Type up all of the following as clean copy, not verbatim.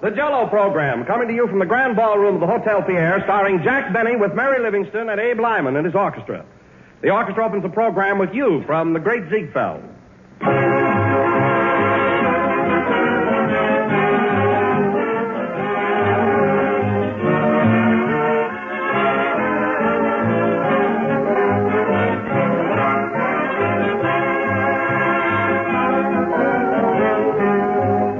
The Jell-O program, coming to you from the Grand Ballroom of the Hotel Pierre, starring Jack Benny with Mary Livingston and Abe Lyman and his orchestra. The orchestra opens the program with You from the Great Ziegfeld.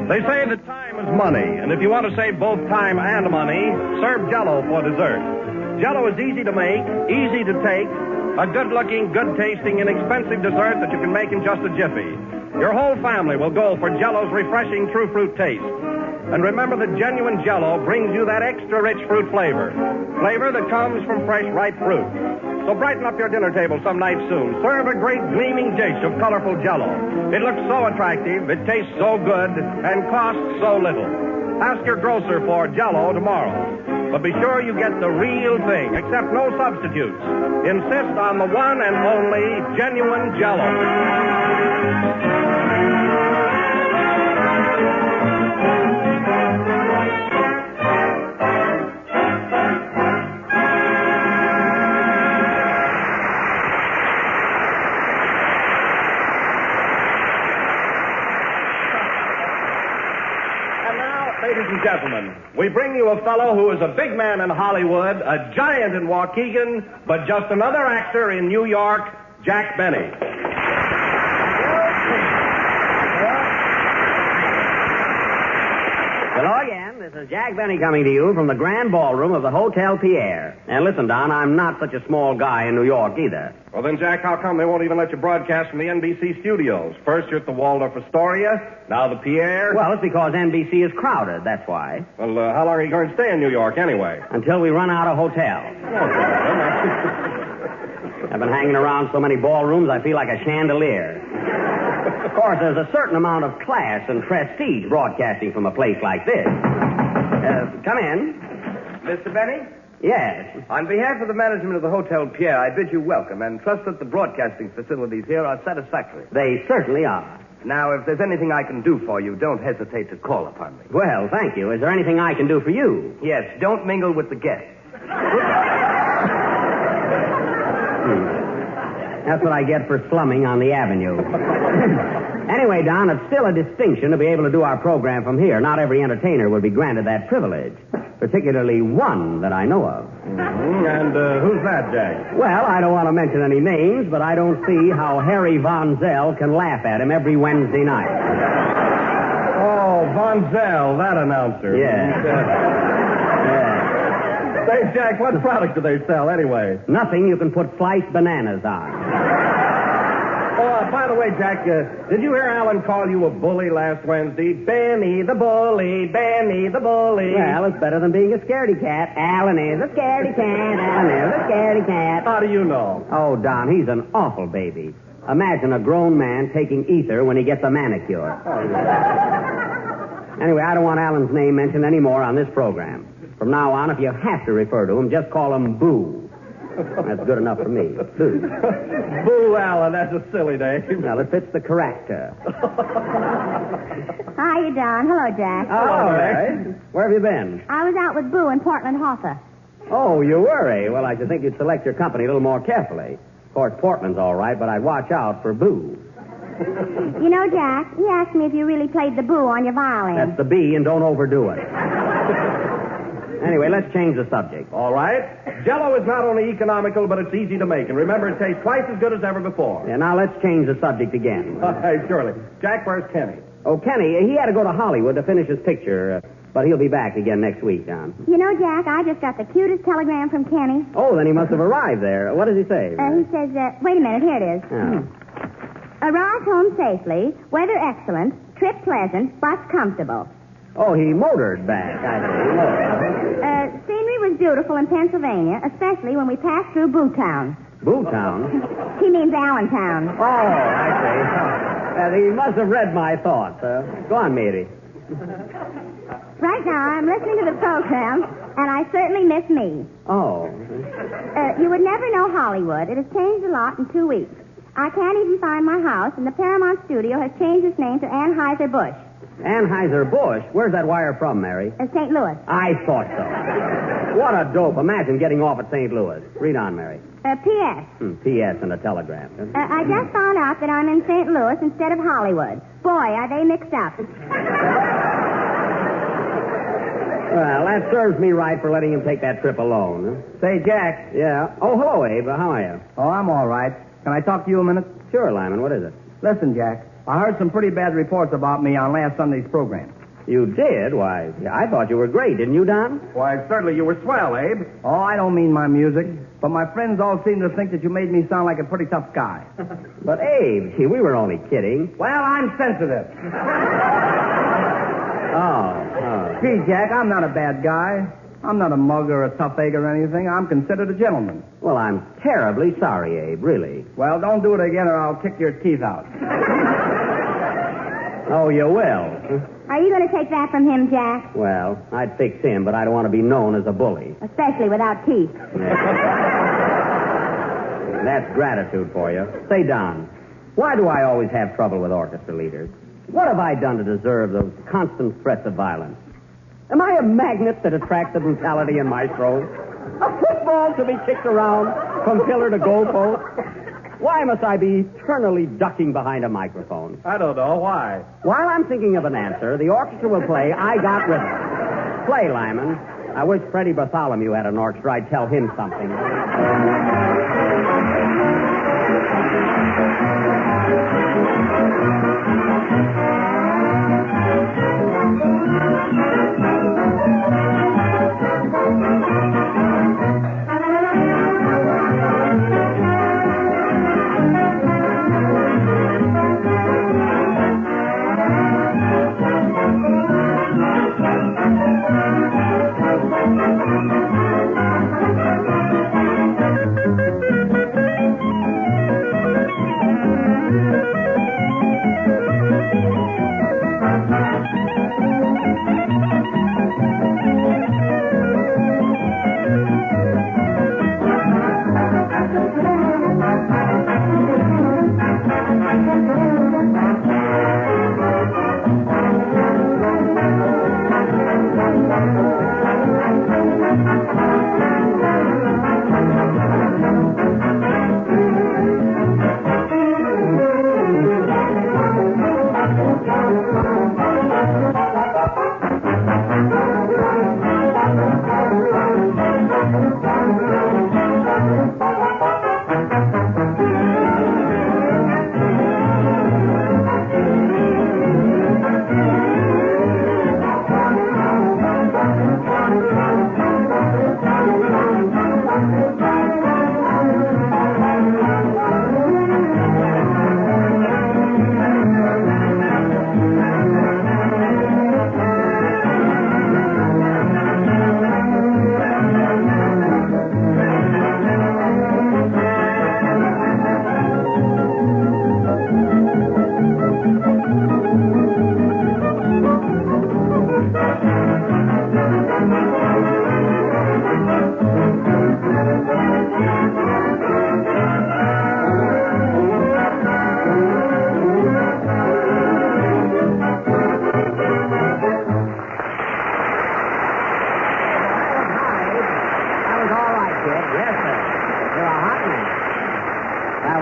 They say that time is money, and if you want to save both time and money, serve Jell-O for dessert. Jell-O is easy to make, easy to take, a good-looking, good-tasting, inexpensive dessert that you can make in just a jiffy. Your whole family will go for Jell-O's refreshing true fruit taste. And remember that genuine Jell-O brings you that extra rich fruit flavor that comes from fresh, ripe fruit. So brighten up your dinner table some night soon. Serve a great gleaming dish of colorful Jell-O. It looks so attractive, it tastes so good, and costs so little. Ask your grocer for Jell-O tomorrow. But be sure you get the real thing, accept no substitutes. Insist on the one and only genuine Jell-O. Ladies and gentlemen, we bring you a fellow who is a big man in Hollywood, a giant in Waukegan, but just another actor in New York, Jack Benny. Hello again. This is Jack Benny coming to you from the Grand Ballroom of the Hotel Pierre. And listen, Don, I'm not such a small guy in New York either. Well, then, Jack, how come they won't even let you broadcast from the NBC studios? First, you're at the Waldorf Astoria, now the Pierre. Well, it's because NBC is crowded, that's why. Well, how long are you going to stay in New York, anyway? Until we run out of hotels. I've been hanging around so many ballrooms, I feel like a chandelier. Of course, there's a certain amount of class and prestige broadcasting from a place like this. Come in. Mr. Benny? Yes. On behalf of the management of the Hotel Pierre, I bid you welcome and trust that the broadcasting facilities here are satisfactory. They certainly are. Now, if there's anything I can do for you, don't hesitate to call upon me. Well, thank you. Is there anything I can do for you? Yes, don't mingle with the guests. That's what I get for slumming on the avenue. Anyway, Don, it's still a distinction to be able to do our program from here. Not every entertainer would be granted that privilege, particularly one that I know of. Mm-hmm. And who's that, Jack? Well, I don't want to mention any names, but I don't see how Harry Von Zell can laugh at him every Wednesday night. Oh, Von Zell, that announcer. Yeah. Say, Jack, what product do they sell anyway? Nothing you can put sliced bananas on. Oh, by the way, Jack, did you hear Alan call you a bully last Wednesday? Benny the bully, Benny the bully. Well, it's better than being a scaredy cat. Alan is a scaredy cat. Alan is a scaredy cat. How do you know? Oh, Don, he's an awful baby. Imagine a grown man taking ether when he gets a manicure. Oh, yeah. Anyway, I don't want Alan's name mentioned anymore on this program. From now on, if you have to refer to him, just call him Boo. That's good enough for me. Boo. Boo, Alan, that's a silly name. Well, it fits the character. Hi, Don. Hello, Jack. Oh, all right. Where have you been? I was out with Boo in Portland Hoffa. Oh, you were, eh? Well, I should think you'd select your company a little more carefully. Of course, Portland's all right, but I'd watch out for Boo. You know, Jack, he asked me if you really played the Boo on your violin. That's the B, and don't overdo it. Anyway, let's change the subject. All right. Jell-O is not only economical, but it's easy to make. And remember, it tastes twice as good as ever before. Yeah, now let's change the subject again. All right, surely. Jack, where's Kenny? Oh, Kenny, he had to go to Hollywood to finish his picture, but he'll be back again next week, Don. You know, Jack, I just got the cutest telegram from Kenny. Oh, then he must have arrived there. What does he say? He says, wait a minute, here it is. Oh. Arrived home safely, weather excellent, trip pleasant, bus comfortable. Oh, he motored back, I see. Scenery was beautiful in Pennsylvania, especially when we passed through Bootown. Bootown? He means Allentown. Oh, I see. He must have read my thoughts. Go on, Mary. Right now, I'm listening to the program, and I certainly miss me. Oh. You would never know Hollywood. It has changed a lot in 2 weeks. I can't even find my house, and the Paramount studio has changed its name to Anheuser-Busch. Anheuser-Busch? Where's that wire from, Mary? St. Louis. I thought so. What a dope. Imagine getting off at St. Louis. Read on, Mary. P.S. P.S. and a telegram. I just found out that I'm in St. Louis instead of Hollywood. Boy, are they mixed up. Well, that serves me right for letting him take that trip alone. Say, Jack. Yeah. Oh, hello, Abe. How are you? Oh, I'm all right. Can I talk to you a minute? Sure, Lyman. What is it? Listen, Jack. I heard some pretty bad reports about me on last Sunday's program. You did? Why, I thought you were great, didn't you, Don? Why, certainly you were swell, Abe. Oh, I don't mean my music, but my friends all seem to think that you made me sound like a pretty tough guy. But, Abe, we were only kidding. Well, I'm sensitive. Oh. Gee, Jack, I'm not a bad guy. I'm not a mug or a tough egg or anything. I'm considered a gentleman. Well, I'm terribly sorry, Abe, really. Well, don't do it again or I'll kick your teeth out. Oh, you will? Are you going to take that from him, Jack? Well, I'd fix him, but I don't want to be known as a bully. Especially without teeth. That's gratitude for you. Say, Don, why do I always have trouble with orchestra leaders? What have I done to deserve those constant threats of violence? Am I a magnet that attracts the brutality in my throat? A football to be kicked around from pillar to goalpost? Why must I be eternally ducking behind a microphone? I don't know. Why? While I'm thinking of an answer, the orchestra will play I Got Rhythm. Play, Lyman. I wish Freddie Bartholomew had an orchestra. I'd tell him something.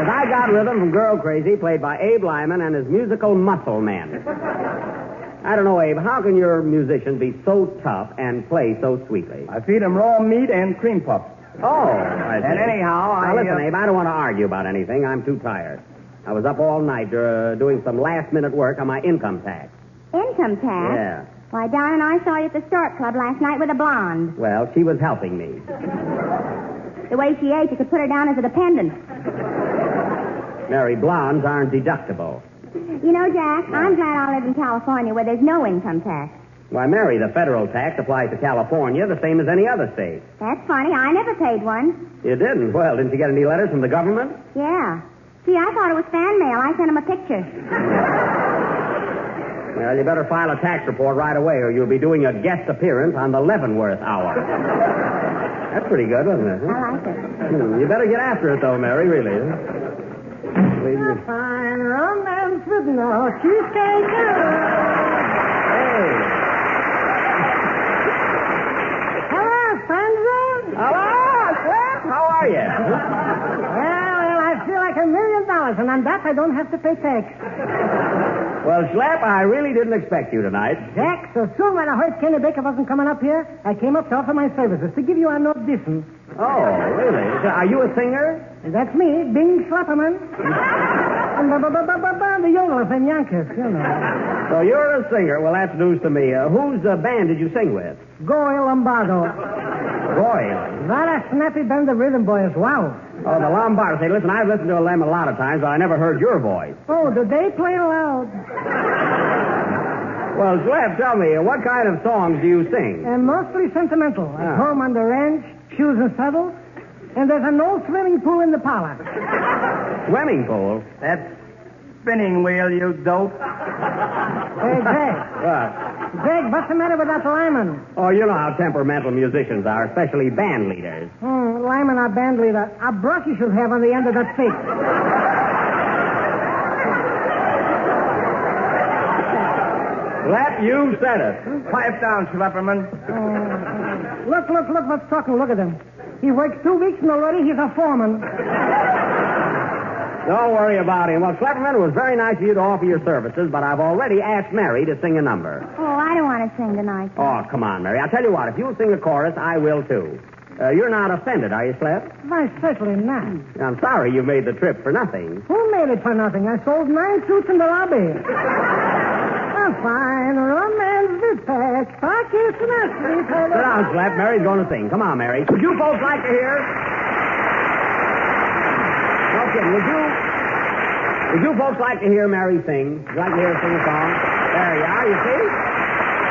I Got Rhythm from Girl Crazy, played by Abe Lyman and his musical muscle men. I don't know, Abe, how can your musician be so tough and play so sweetly? I feed him raw meat and cream puffs. Oh, I see. And anyhow, Now, listen, Abe, I don't want to argue about anything. I'm too tired. I was up all night doing some last-minute work on my income tax. Income tax? Yeah. Why, Don and I saw you at the Stork Club last night with a blonde. Well, she was helping me. The way she ate, you could put her down as a dependent. Mary, blondes aren't deductible. You know, Jack, I'm glad I live in California where there's no income tax. Why, Mary, the federal tax applies to California the same as any other state. That's funny. I never paid one. You didn't? Well, didn't you get any letters from the government? Yeah. See, I thought it was fan mail. I sent him a picture. Well, you better file a tax report right away or you'll be doing a guest appearance on the Leavenworth Hour. That's pretty good, wasn't it? Huh? I like it. You better get after it, though, Mary, really. Fine rum and fruit, no cheesecake. Hey. Hello, Sandra. Hello, Slap. How are you? Well, I feel like $1 million, and on that I don't have to pay tax. Well, Slap, I really didn't expect you tonight. Jack, so soon when I heard Kenny Baker wasn't coming up here, I came up to offer my services to give you an audition. Oh, really? So, are you a singer? And that's me, Bing Slapperman. And the yodelers and Yonkers, you know. So you're a singer. Well, that's news to me. Whose band did you sing with? Goy Lombardo. Roy. What a snappy band of rhythm boys. Wow. Oh, the Lombardos. Say, listen, I've listened to them a lot of times, but I never heard your voice. Oh, do they play loud? Well, Slap, tell me, what kind of songs do you sing? And mostly sentimental. At home on the ranch, shoes and saddles. And there's an old swimming pool in the parlor. Swimming pool? That's spinning wheel, you dope. Hey, Greg. What? Greg, what's the matter with that Lyman? Oh, you know how temperamental musicians are, especially band leaders. Lyman, our band leader. A brush you should have on the end of that stick. Slap, you said it. Pipe down, Slapperman. Look what's talking. Look at him. He worked 2 weeks and already he's a foreman. Don't worry about him. Well, Slapperman, it was very nice of you to offer your services, but I've already asked Mary to sing a number. Oh, I don't want to sing tonight. Oh, come on, Mary. I'll tell you what. If you'll sing a chorus, I will, too. You're not offended, are you, Slap? Why, certainly not. I'm sorry you made the trip for nothing. Who made it for nothing? I sold 9 suits in the lobby. A fine romance with pets. Pockets and a sweet head. Sit down, Slap. Mary's going to sing. Come on, Mary. Would you folks like to hear? No kidding. Would you folks like to hear Mary sing? Would you like to hear her sing a song? There you are, you see?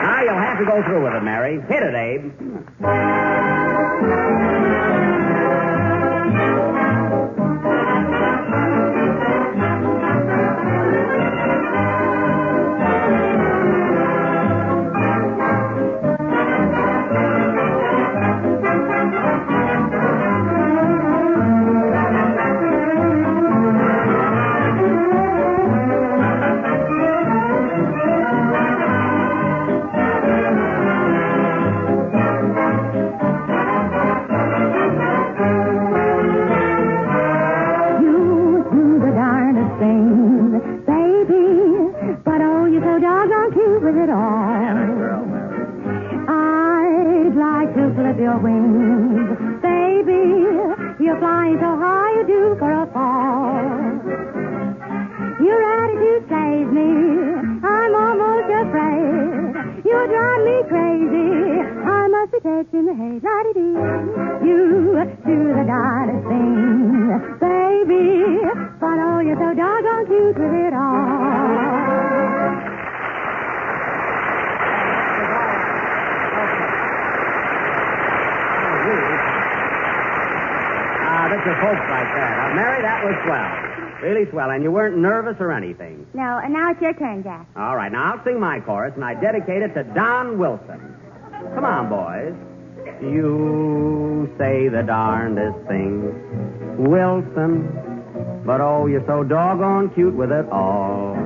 Now you'll have to go through with it, Mary. Hit it, Abe. Your wings, baby, you're flying so high you do for a fall. Your attitude saves me, I'm almost afraid. You drive me crazy, I must be taking the haze. La-dee-dee. You do the darndest thing, baby, but oh, you're so doggone cute with it all. This is folks like that. Mary, that was swell. Really swell. And you weren't nervous or anything. No, and now it's your turn, Jack. All right. Now, I'll sing my chorus, and I dedicate it to Don Wilson. Come on, boys. You say the darndest things, Wilson, but oh, you're so doggone cute with it all.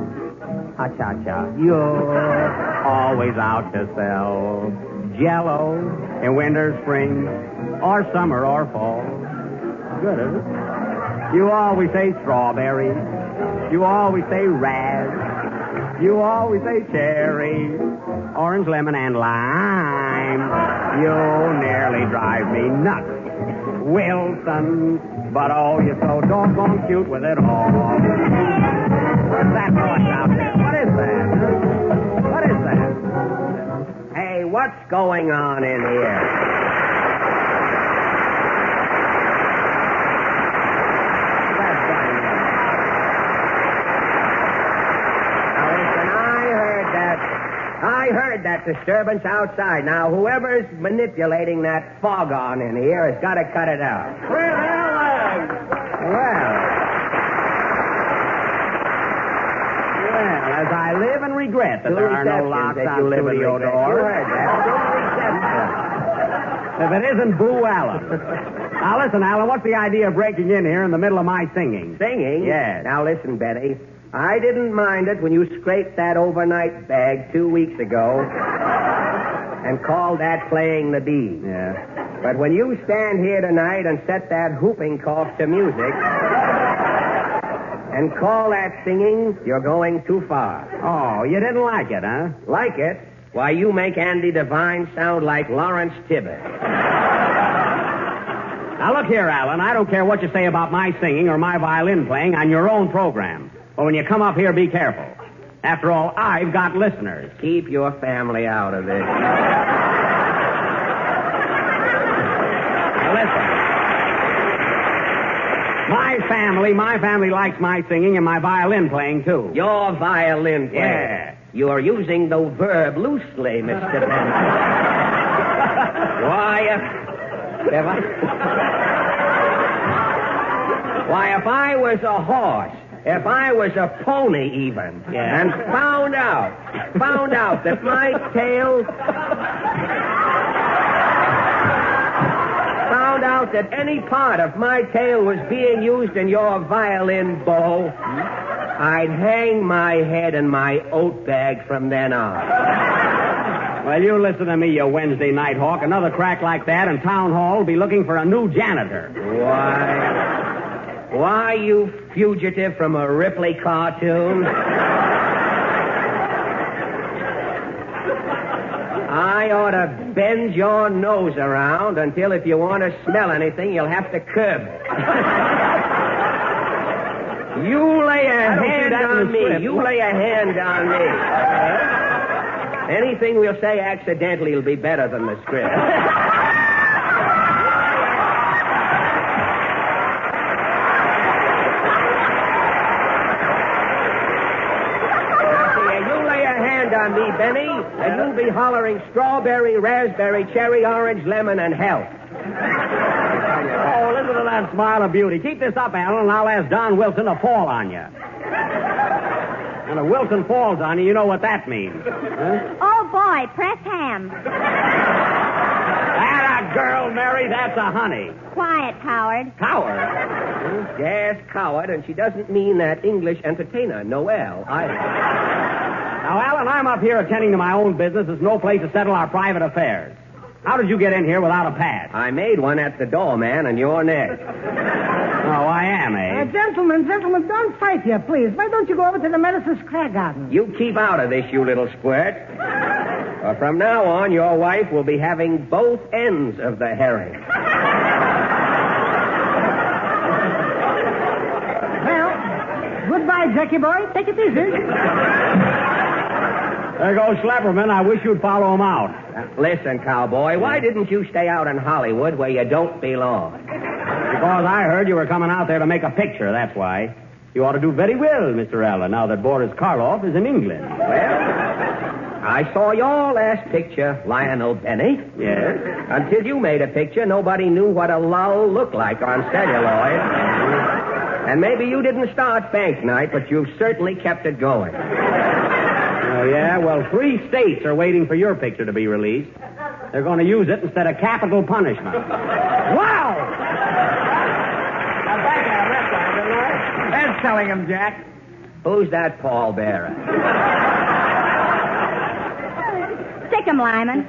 Ha-cha-cha. You're always out to sell Jell-O in winter, spring, or summer, or fall. Good, isn't it? You always say strawberry. You always say raz. You always say cherry, orange, lemon, and lime. You nearly drive me nuts, Wilson. But oh, you're so doggone cute with it all. What's that noise out there? What is that? What is that? Hey, what's going on in here? I heard that disturbance outside. Now, whoever's manipulating that foghorn in here has got to cut it out. Well, as I live and regret that there are no locks on studio doors. If it isn't Boo Allen. Now, listen, Alan, what's the idea of breaking in here in the middle of my singing? Singing? Yes. Now, listen, Betty. I didn't mind it when you scraped that overnight bag 2 weeks ago and called that playing the bee. Yeah. But when you stand here tonight and set that whooping cough to music and call that singing, you're going too far. Oh, you didn't like it, huh? Like it? Why, you make Andy Devine sound like Lawrence Tibbett. Now, look here, Alan. I don't care what you say about my singing or my violin playing on your own program. But when you come up here, be careful. After all, I've got listeners. Keep your family out of this. Now, listen. My family likes my singing and my violin playing, too. Your violin playing. Yeah. You're using the verb loosely, Mr. Benson. Why, if I was a horse, if I was a pony even, and found out that my tail... found out that any part of my tail was being used in your violin bow, I'd hang my head in my oat bag from then on. Well, you listen to me, you Wednesday night hawk. Another crack like that, and Town Hall will be looking for a new janitor. Why, you fugitive from a Ripley cartoon? I ought to bend your nose around until if you want to smell anything, you'll have to curb it. You lay a hand on me. You lay a hand on me. Anything we'll say accidentally will be better than the script. On me, Benny, and you'll be hollering strawberry, raspberry, cherry, orange, lemon, and health. Oh, listen to that smile of beauty. Keep this up, Alan, and I'll ask Don Wilson to fall on you. And if Wilson falls on you, you know what that means. Huh? Oh, boy, press ham. That a girl, Mary. That's a honey. Quiet, coward. Coward? Yes, coward, and she doesn't mean that English entertainer, Noel, either. Now, Alan, I'm up here attending to my own business. There's no place to settle our private affairs. How did you get in here without a pass? I made one at the doorman on your neck. Oh, I am, eh? Gentlemen, don't fight here, please. Why don't you go over to the Medicine Square Garden? You keep out of this, you little squirt. From now on, your wife will be having both ends of the herring. Well, goodbye, Jackie boy. Take it easy. There goes Schlepperman. I wish you'd follow him out. Listen, cowboy, why didn't you stay out in Hollywood where you don't belong? Because I heard you were coming out there to make a picture, that's why. You ought to do very well, Mr. Allen, now that Boris Karloff is in England. Well, I saw your last picture, Lionel Benny. Yes? Until you made a picture, nobody knew what a lull looked like on celluloid. And maybe you didn't start bank night, but you've certainly kept it going. Oh, yeah? Well, 3 states are waiting for your picture to be released. They're going to use it instead of capital punishment. Wow! Now, back at him, that's right, didn't I? That's telling him, Jack. Who's that pallbearer? Stick 'em, Lyman.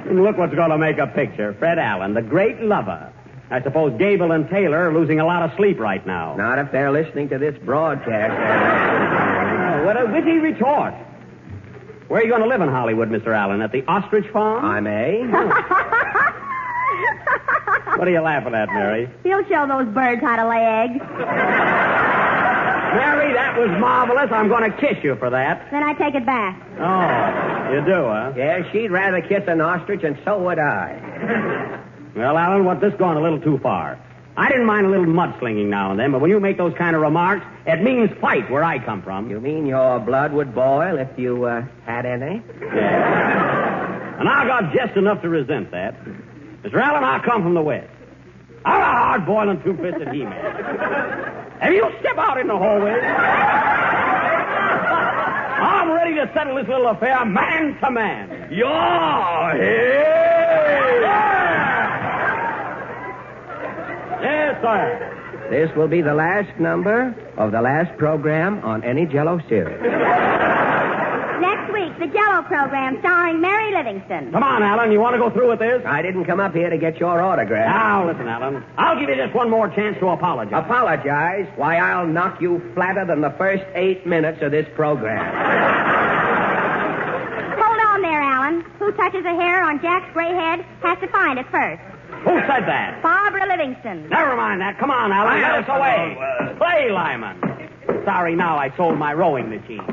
And look what's going to make a picture. Fred Allen, the great lover. I suppose Gable and Taylor are losing a lot of sleep right now. Not if they're listening to this broadcast. What a witty retort. Where are you going to live in Hollywood, Mr. Allen? At the ostrich farm? I may. What are you laughing at, Mary? He'll show those birds how to lay eggs. Mary, that was marvelous. I'm going to kiss you for that. Then I take it back. Oh, you do, huh? Yeah, she'd rather kiss an ostrich, and so would I. Well, Allen, what this gone a little too far. I didn't mind a little mudslinging now and then, but when you make those kind of remarks, it means fight where I come from. You mean your blood would boil if you had any? Yeah. And I got just enough to resent that. Mr. Allen, I come from the West. I'm a hard-boiling, two-fisted he-man. If you step out in the hallway, I'm ready to settle this little affair man to man. You're here! Yes, sir. This will be the last number of the last program on any Jell-O series. Next week, the Jell-O program starring Mary Livingston. Come on, Alan. You want to go through with this? I didn't come up here to get your autograph. Now, listen, Alan. I'll give you just one more chance to apologize. Apologize? Why, I'll knock you flatter than the first 8 minutes of this program. Hold on there, Alan. Who touches a hair on Jack's gray head has to find it first. Who said that? Barbara Livingston. Never mind that. Come on, Alan. Get us away. Play, Lyman. Sorry, now I sold my rowing machine.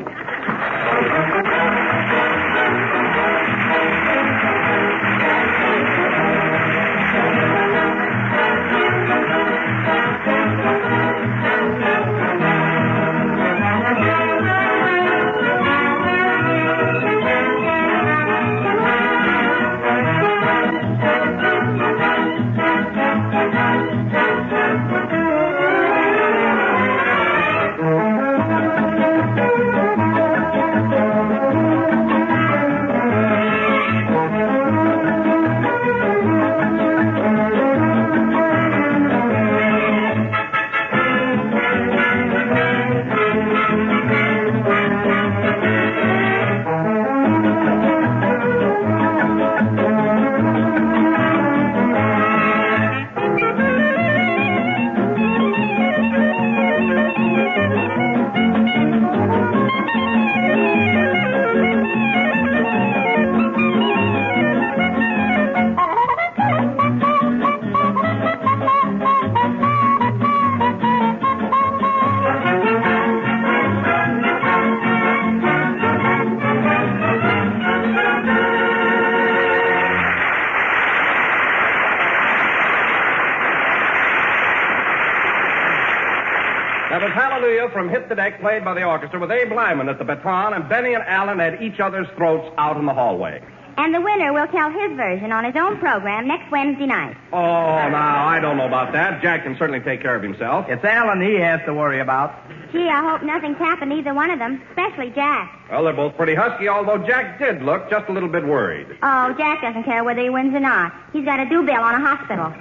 That was Hallelujah from Hit the Deck, played by the orchestra with Abe Lyman at the baton and Benny and Alan at each other's throats out in the hallway. And the winner will tell his version on his own program next Wednesday night. Oh, now, I don't know about that. Jack can certainly take care of himself. It's Alan he has to worry about. Gee, I hope nothing's happened to either one of them, especially Jack. Well, they're both pretty husky, although Jack did look just a little bit worried. Oh, Jack doesn't care whether he wins or not. He's got a due bill on a hospital.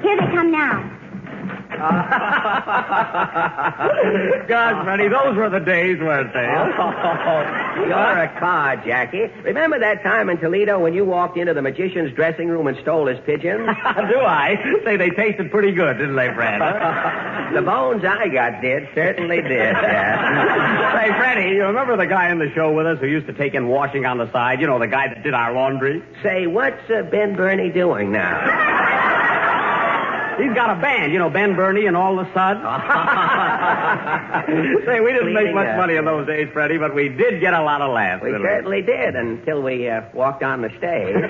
Here they come now. Gosh, Freddie, those were the days, weren't they? You're a card, Jackie. Remember that time in Toledo when you walked into the magician's dressing room and stole his pigeons? Do I? Say, they tasted pretty good, didn't they, Fred? The bones I got did, certainly did, yeah. Say, Freddie, you remember the guy in the show with us who used to take in washing on the side? You know, the guy that did our laundry? Say, what's Ben Burney doing now? He's got a band, you know, Ben Burney and All the Suds. Say, we didn't make much money in those days, Freddie, but we did get a lot of laughs. We certainly did, until we walked on the stage. Hey,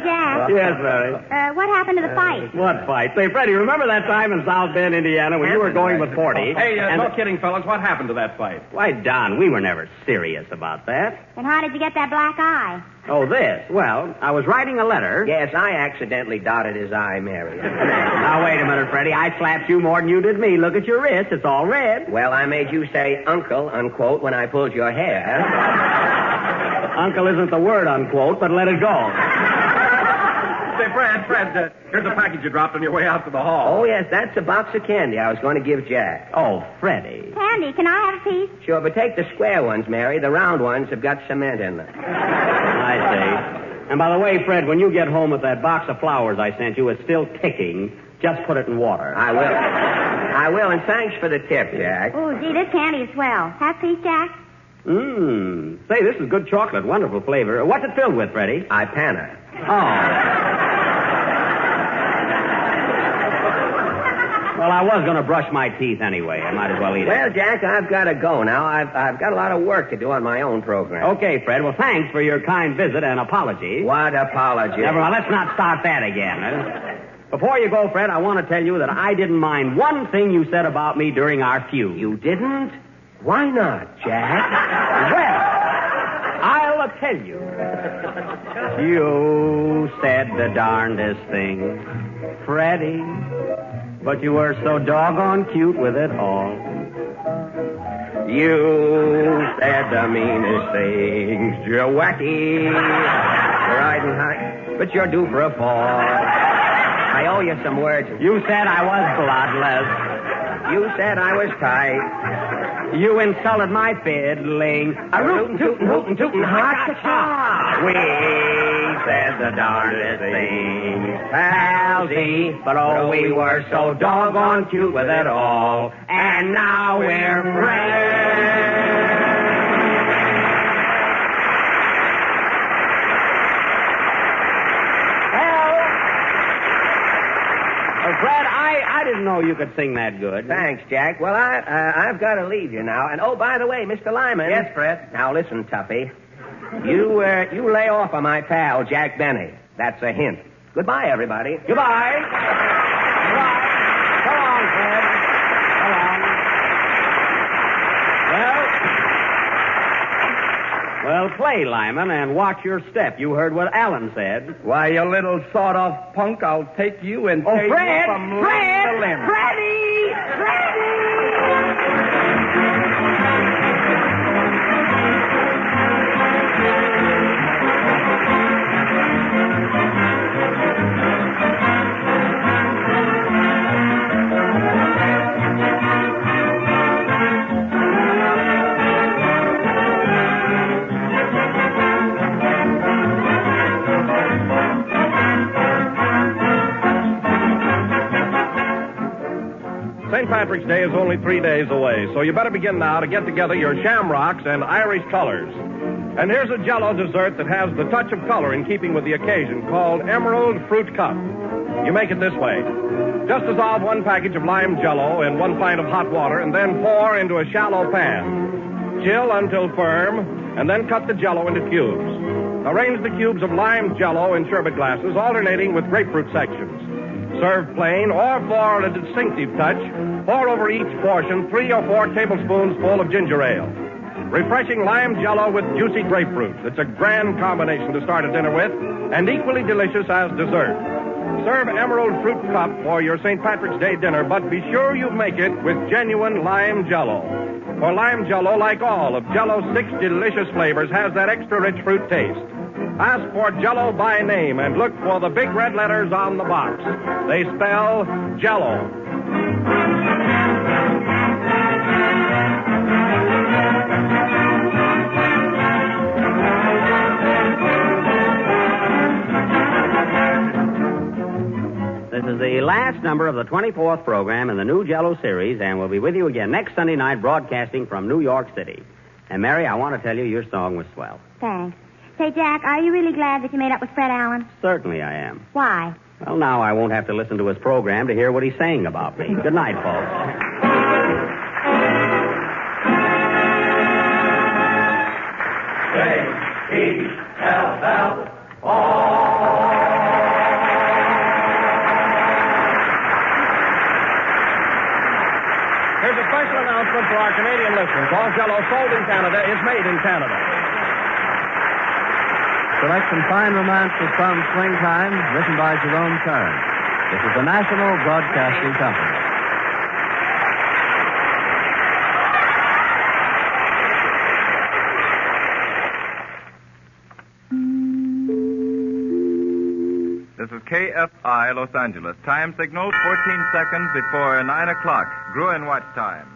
Jack. Yes, Freddie. What happened to the fight? What fight? Say, Freddie, remember that time in South Bend, Indiana, when you were going with 40? Hey, no kidding, fellas. What happened to that fight? Why, Don, we were never serious about that. Then how did you get that black eye? Oh, this. Well, I was writing a letter. Yes, I accidentally dotted his eye, Mary. Now, wait a minute, Freddie. I slapped you more than you did me. Look at your wrist. It's all red. Well, I made you say uncle, unquote, when I pulled your hair. Uncle isn't the word, unquote, but let it go. Say, Fred, here's a package you dropped on your way out to the hall. Oh, yes, that's a box of candy I was going to give Jack. Oh, Freddie. Candy, can I have a piece? Sure, but take the square ones, Mary. The round ones have got cement in them. I see. And by the way, Fred, when you get home with that box of flowers I sent you, it's still ticking. Just put it in water. I will, and thanks for the tip, Jack. Oh, gee, this candy is swell. Have a piece, Jack? Say, this is good chocolate. Wonderful flavor. What's it filled with, Freddie? Ipana. Oh. Well, I was going to brush my teeth anyway. I might as well eat it. Well, Jack, I've got to go now. I've got a lot of work to do on my own program. Okay, Fred. Well, thanks for your kind visit and apology. What apology? Never mind. Let's not start that again. Before you go, Fred, I want to tell you that I didn't mind one thing you said about me during our feud. You didn't? Why not, Jack? Well, I'll tell you. You said the darndest thing, Freddie, but you were so doggone cute with it all. You said the meanest things, you're wacky, riding high, but you're due for a fall. owe you some words. You said I was bloodless. You said I was tight. You insulted my fiddling. A rootin' tootin' hootin' tootin' ha-cha-cha. We said the darndest things, palsy, but oh, we were so doggone cute with it all, and now we're friends. Fred, I didn't know you could sing that good. Thanks, Jack. Well, I've got to leave you now. And, oh, by the way, Mr. Lyman. Yes, Fred? Now, listen, Tuffy. You lay off on my pal, Jack Benny. That's a hint. Goodbye, everybody. Goodbye. Goodbye. So long, Fred. So long. Well, play, Lyman, and watch your step. You heard what Alan said. Why, you little sawed-off punk, I'll take you and tear you from limb to limb. Freddie! St. Patrick's Day is only 3 days away, so you better begin now to get together your shamrocks and Irish colors. And here's a Jell-O dessert that has the touch of color in keeping with the occasion, called Emerald Fruit Cup. You make it this way. Just dissolve 1 package of lime Jell-O in 1 pint of hot water and then pour into a shallow pan. Chill until firm, and then cut the Jell-O into cubes. Arrange the cubes of lime Jell-O in sherbet glasses, alternating with grapefruit sections. Serve plain, or for a distinctive touch, pour over each portion 3 or 4 tablespoons full of ginger ale. Refreshing lime Jell-O with juicy grapefruit. It's a grand combination to start a dinner with, and equally delicious as dessert. Serve Emerald Fruit Cup for your St. Patrick's Day dinner, but be sure you make it with genuine lime Jell-O. For lime Jell-O, like all of Jell-O's 6 delicious flavors, has that extra rich fruit taste. Ask for Jell-O by name and look for the big red letters on the box. They spell Jell-O. This is the last number of the 24th program in the new Jell-O series, and we'll be with you again next Sunday night broadcasting from New York City. And, Mary, I want to tell you your song was swell. Thanks. Say, Jack, are you really glad that you made up with Fred Allen? Certainly I am. Why? Well, now I won't have to listen to his program to hear what he's saying about me. Good night, folks. Here's a special announcement for our Canadian listeners. All Jell-O sold in Canada is made in Canada. Select some fine romances from Springtime, written by Jerome Kern. This is the National Broadcasting Company. This is KFI Los Angeles. Time signal 14 seconds before 9 o'clock. Gruen Watch Time.